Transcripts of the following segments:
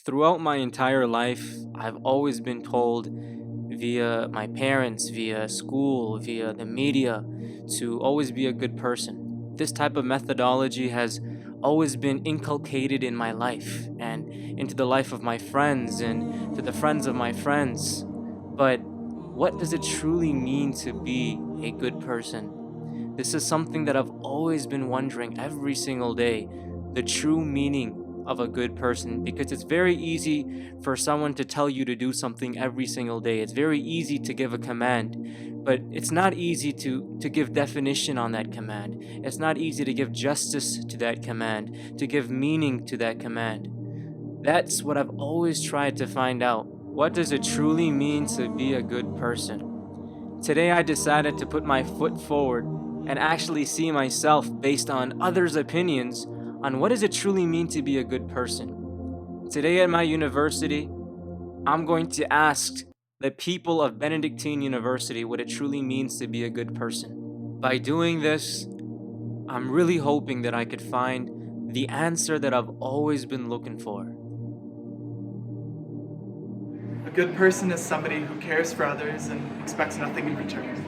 Throughout my entire life, I've always been told via my parents, via school, via the media, to always be a good person. This type of methodology has always been inculcated in my life and into the life of my friends and to the friends of my friends. But what does it truly mean to be a good person? This is something that I've always been wondering every single day, the true meaning of a good person, because it's very easy for someone to tell you to do something every single day. It's very easy to give a command, but it's not easy to give definition on that command. It's not easy to give justice to that command, to give meaning to that command. That's what I've always tried to find out. What does it truly mean to be a good person? Today I decided to put my foot forward and actually see myself based on others' opinions on what does it truly mean to be a good person. Today at my university, I'm going to ask the people of Benedictine University what it truly means to be a good person. By doing this, I'm really hoping that I could find the answer that I've always been looking for. A good person is somebody who cares for others and expects nothing in return.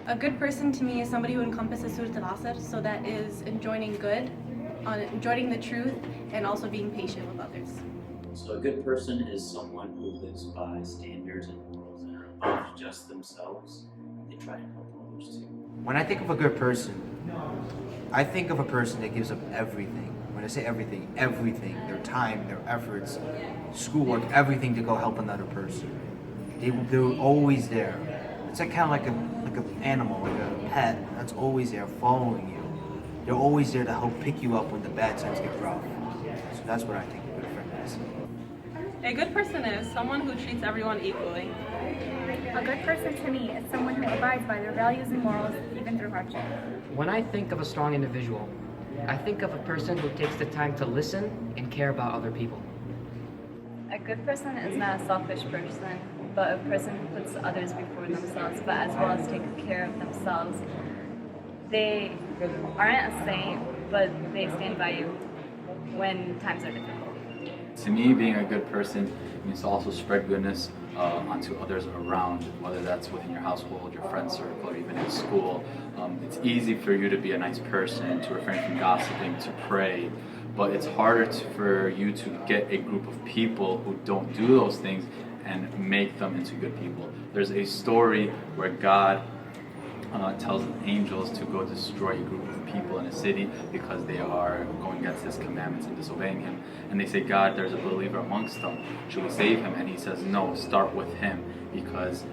A good person to me is somebody who encompasses Surat al-Asr, so that is enjoining good, enjoining the truth, and also being patient with others. So a good person is someone who lives by standards and morals and are above just themselves. They try and help others too. When I think of a good person, I think of a person that gives up everything. When I say everything, their time, their efforts, schoolwork, everything to go help another person. They're always there. It's like kind of like an animal, like a pet that's always there following you. They're always there to help pick you up when the bad times get rough. So that's what I think a good friend is. A good person is someone who treats everyone equally. A good person to me is someone who abides by their values and morals even through hardship. When I think of a strong individual, I think of a person who takes the time to listen and care about other people. A good person is not a selfish person, but a person who puts others before themselves, but as well as taking care of themselves. They aren't a saint, but they stand by you when times are difficult. To me, being a good person means to also spread goodness onto others around, whether that's within your household, your friend circle, or even in school. It's easy for you to be a nice person, to refrain from gossiping, to pray, but it's harder for you to get a group of people who don't do those things and make them into good people. There's a story where God tells angels to go destroy a group of people in a city because they are going against his commandments and disobeying him. And they say, God, there's a believer amongst them. Should we save him? And he says, no, start with him, because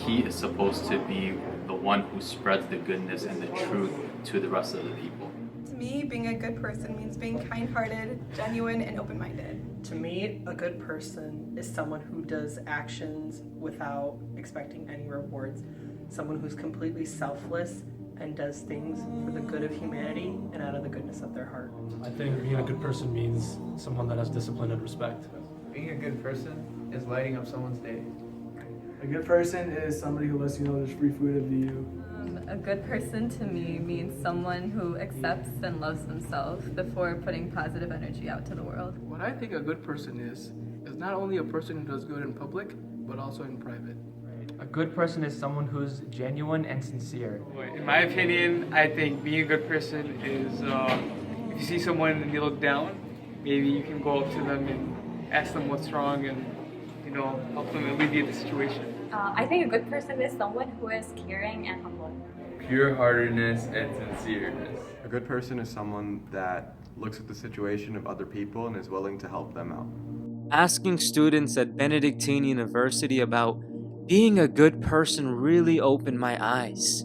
he is supposed to be the one who spreads the goodness and the truth to the rest of the people. To me, being a good person means being kind-hearted, genuine, and open-minded. To me, a good person is someone who does actions without expecting any rewards. Someone who's completely selfless and does things for the good of humanity and out of the goodness of their heart. I think being a good person means someone that has discipline and respect. Being a good person is lighting up someone's day. A good person is somebody who lets you know there's free food at BenU. A good person to me means someone who accepts and loves themselves before putting positive energy out to the world. What I think a good person is not only a person who does good in public, but also in private. A good person is someone who's genuine and sincere. In my opinion, I think being a good person is if you see someone and you look down, maybe you can go up to them and ask them what's wrong and help them alleviate the situation. I think a good person is someone who is caring and humble. Pure-heartedness and sincereness. A good person is someone that looks at the situation of other people and is willing to help them out. Asking students at Benedictine University about being a good person really opened my eyes.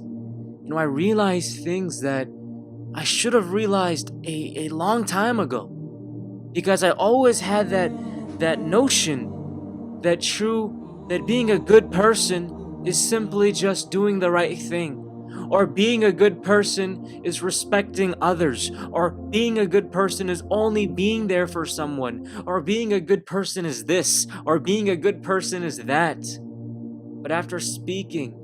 I realized things that I should have realized a long time ago. Because I always had that notion that being a good person is simply just doing the right thing. Or being a good person is respecting others. Or being a good person is only being there for someone. Or being a good person is this. Or being a good person is that. But after speaking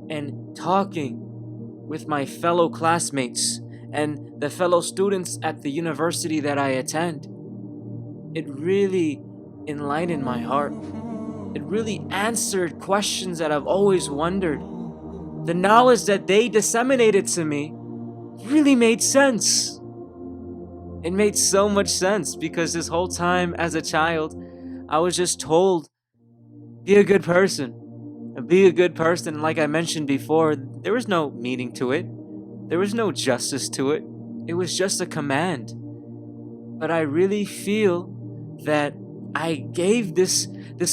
and talking with my fellow classmates and the fellow students at the university that I attend, it really enlightened my heart. It really answered questions that I've always wondered. The knowledge that they disseminated to me really made sense. It made so much sense because this whole time as a child, I was just told, be a good person. Be a good person. Like I mentioned before, there was no meaning to it. There was no justice to it. It was just a command. But I really feel that I gave this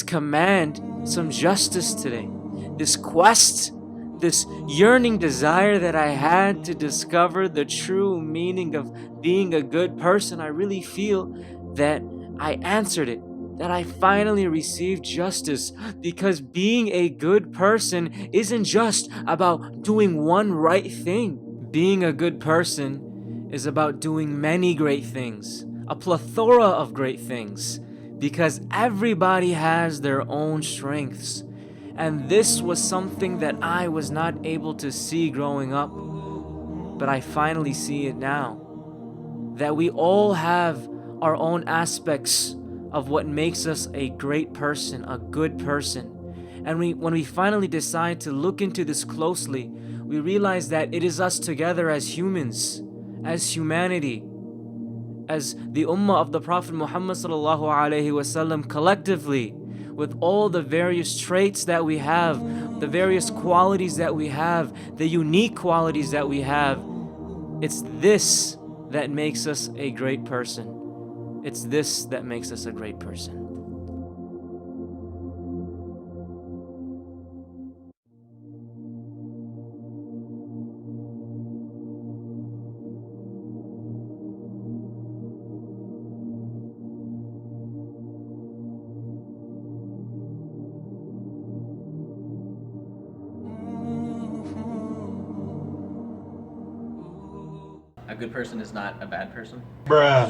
command some justice today. This quest, this yearning desire that I had to discover the true meaning of being a good person, I really feel that I answered it, that I finally received justice, because being a good person isn't just about doing one right thing. Being a good person is about doing many great things, a plethora of great things, because everybody has their own strengths. And this was something that I was not able to see growing up, but I finally see it now. That we all have our own aspects of what makes us a great person, a good person. And when we finally decide to look into this closely, we realize that it is us together as humans, as humanity, as the ummah of the Prophet Muhammad sallallahu alaihi wasallam collectively, with all the various traits that we have, the various qualities that we have, the unique qualities that we have. It's this that makes us a great person. It's this that makes us a great person. A good person is not a bad person. Bruh.